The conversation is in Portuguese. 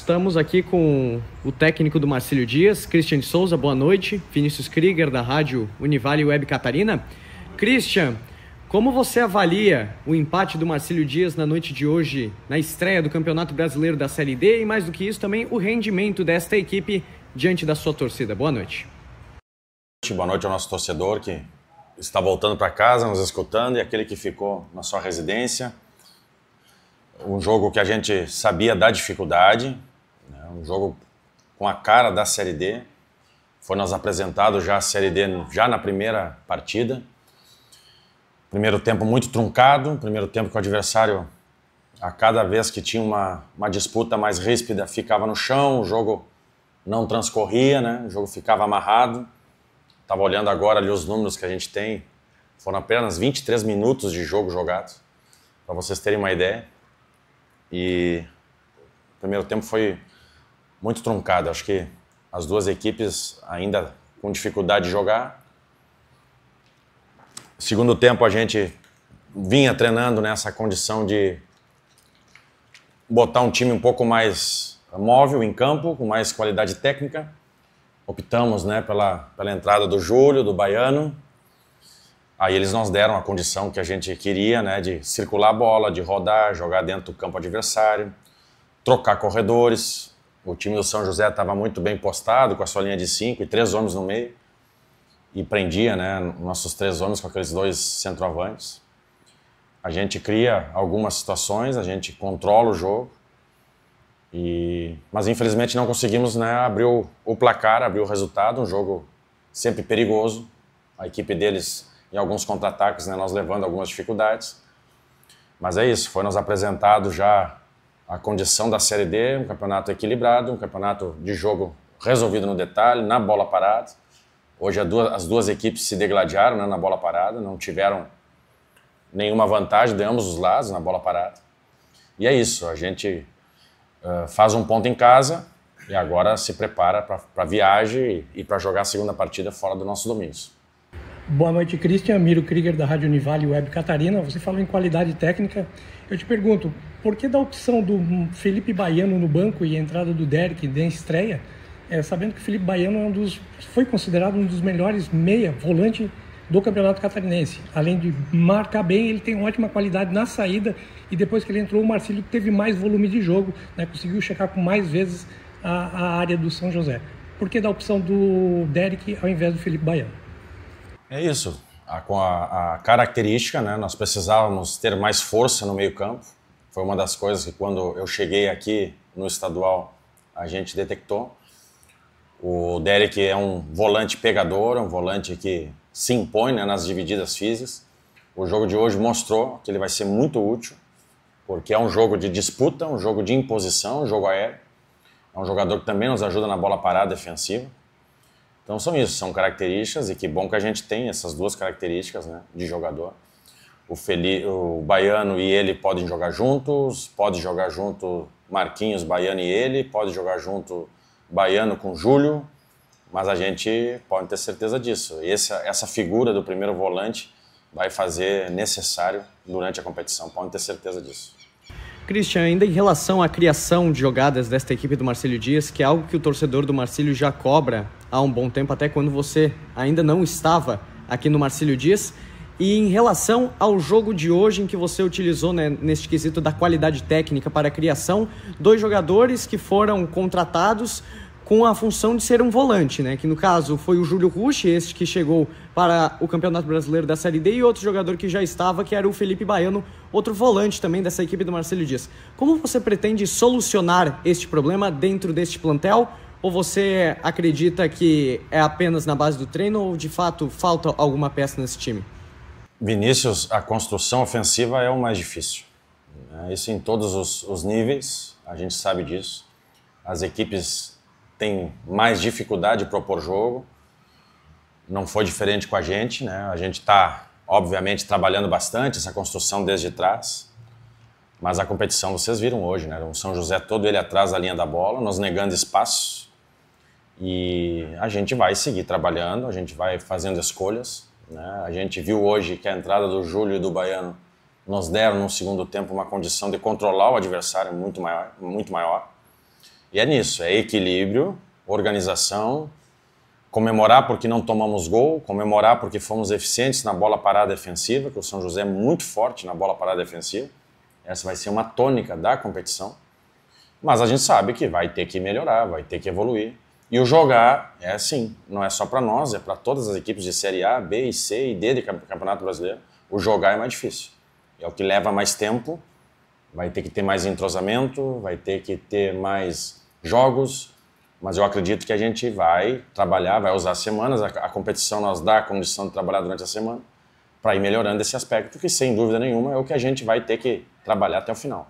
estamos aqui com o técnico do Marcílio Dias, Christian de Souza, boa noite. Vinícius Krieger, da Rádio Univale Web Catarina. Christian, como você avalia o empate do Marcílio Dias na noite de hoje, na estreia do Campeonato Brasileiro da Série D, e mais do que isso também o rendimento desta equipe diante da sua torcida? Boa noite. Boa noite ao nosso torcedor que está voltando para casa, nos escutando, e aquele que ficou na sua residência. Um jogo que a gente sabia da dificuldade, né? Um jogo com a cara da Série D. Foi nos apresentado já a Série D já na primeira partida. Primeiro tempo muito truncado, primeiro tempo que o adversário, a cada vez que tinha uma disputa mais ríspida, ficava no chão, o jogo não transcorria, né? O jogo ficava amarrado. Estava olhando agora ali os números que a gente tem, foram apenas 23 minutos de jogo jogado, para vocês terem uma ideia. E o primeiro tempo foi muito truncado. Acho que as duas equipes ainda com dificuldade de jogar. Segundo tempo a gente vinha treinando nessa condição de botar um time um pouco mais móvel em campo, com mais qualidade técnica. Optamos, né, pela entrada do Júlio, do Baiano. Aí eles nos deram a condição que a gente queria, né, de circular a bola, de rodar, jogar dentro do campo adversário, trocar corredores. O time do São José estava muito bem postado, com a sua linha de 5 e 3 homens no meio. E prendia, né, nossos 3 homens com aqueles 2 centroavantes. A gente cria algumas situações, a gente controla o jogo. Mas infelizmente não conseguimos, né, abrir o placar, abrir o resultado. Um jogo sempre perigoso. A equipe deles, em alguns contra-ataques, né, nós levando algumas dificuldades. Mas é isso, foi nos apresentado já a condição da Série D, um campeonato equilibrado, um campeonato de jogo resolvido no detalhe, na bola parada. Hoje as duas equipes se degladiaram, né, na bola parada, não tiveram nenhuma vantagem de ambos os lados na bola parada. E é isso, a gente faz um ponto em casa e agora se prepara para a viagem e para jogar a segunda partida fora do nosso domínios. Boa noite, Christian. Miro Krieger, da Rádio Univale Web Catarina. Você falou em qualidade técnica. Eu te pergunto, por que da opção do Felipe Baiano no banco e a entrada do Derek na estreia, sabendo que o Felipe Baiano foi considerado um dos melhores volante do Campeonato Catarinense. Além de marcar bem, ele tem ótima qualidade na saída, e depois que ele entrou, o Marcílio teve mais volume de jogo, né? Conseguiu checar com mais vezes a área do São José. Por que da opção do Derek ao invés do Felipe Baiano? É isso, com a característica, né, nós precisávamos ter mais força no meio campo. Foi uma das coisas que quando eu cheguei aqui no estadual a gente detectou. O Derek é um volante pegador, um volante que se impõe, né, nas divididas físicas. O jogo de hoje mostrou que ele vai ser muito útil, porque é um jogo de disputa, um jogo de imposição, um jogo aéreo. É um jogador que também nos ajuda na bola parada defensiva. Então são características, e que bom que a gente tem essas duas características, né, de jogador. O Baiano e ele podem jogar juntos, pode jogar junto Marquinhos, Baiano e ele, pode jogar junto Baiano com Júlio, mas a gente pode ter certeza disso. E essa figura do primeiro volante vai fazer necessário durante a competição, pode ter certeza disso. Christian, ainda em relação à criação de jogadas desta equipe do Marcílio Dias, que é algo que o torcedor do Marcílio já cobra há um bom tempo, até quando você ainda não estava aqui no Marcílio Dias, e em relação ao jogo de hoje, em que você utilizou, né, neste quesito da qualidade técnica para a criação, 2 jogadores que foram contratados com a função de ser um volante, né? Que no caso foi o Júlio Rushi, este que chegou para o Campeonato Brasileiro da Série D, e outro jogador que já estava, que era o Felipe Baiano, outro volante também dessa equipe do Marcílio Dias. Como você pretende solucionar este problema dentro deste plantel? Ou você acredita que é apenas na base do treino, ou de fato falta alguma peça nesse time? Vinícius, a construção ofensiva é o mais difícil. Isso em todos os níveis, a gente sabe disso. As equipes têm mais dificuldade de propor jogo. Não foi diferente com a gente, né? A gente está, obviamente, trabalhando bastante essa construção desde trás. Mas a competição, vocês viram hoje, né? O São José todo ele atrás da linha da bola, nos negando espaço. E a gente vai seguir trabalhando, a gente vai fazendo escolhas, né? A gente viu hoje que a entrada do Júlio e do Baiano nos deram, no segundo tempo, uma condição de controlar o adversário muito maior. E é nisso, é equilíbrio, organização, comemorar porque não tomamos gol, comemorar porque fomos eficientes na bola parada defensiva, que o São José é muito forte na bola parada defensiva. Essa vai ser uma tônica da competição. Mas a gente sabe que vai ter que melhorar, vai ter que evoluir. E o jogar é assim, não é só para nós, é para todas as equipes de Série A, B, C e D de Campeonato Brasileiro. O jogar é mais difícil. É o que leva mais tempo, vai ter que ter mais entrosamento, vai ter que ter mais jogos, mas eu acredito que a gente vai trabalhar, vai usar as semanas, a competição nos dá a condição de trabalhar durante a semana para ir melhorando esse aspecto, que sem dúvida nenhuma é o que a gente vai ter que trabalhar até o final.